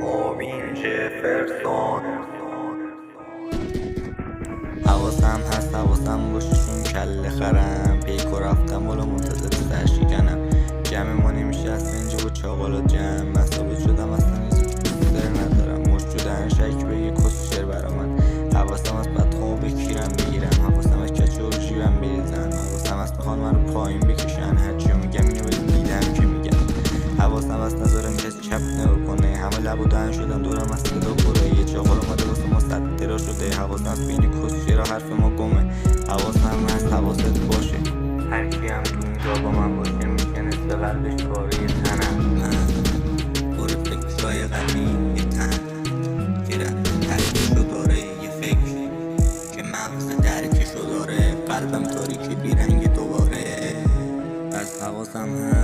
آبین جفرسون. حواسم هست حواسم گوششون کله خرم، پیکو رفتم بالا منتظر سر شکنم. جمع ما نمیشه اصلا اینجا با چاقالا جمع. من ثابت شدم اصلا اینجا ندارم. مش شدن شک به یه کس شعر برا من. حواسم از بدخواه بکیرم بگیرم، حواسم از کچه و جیبم بریزن، حواسم از میخوان من رو پایین بکشن. هرچی میگم اینو بدون دیدم که میگم. حواسم از نظرم کسی چپ نکنه، همه لب و دهن شدن دورم از صدا پره. یه چاقال اومده واسه ما صد درا شده. حواسم از بین کس شعر حرف ما گمه. حواسم هست حواست باشه، هرکی هم تو اینجا با من باشه میشه نصف قلبش کاره تنم. من پر فکرای قدیم یه تن که رفت ترکشو داره، یه فکر که مغز درکشو داره. قلبم تاریکی بیرنگ دوباره. از حواسم هست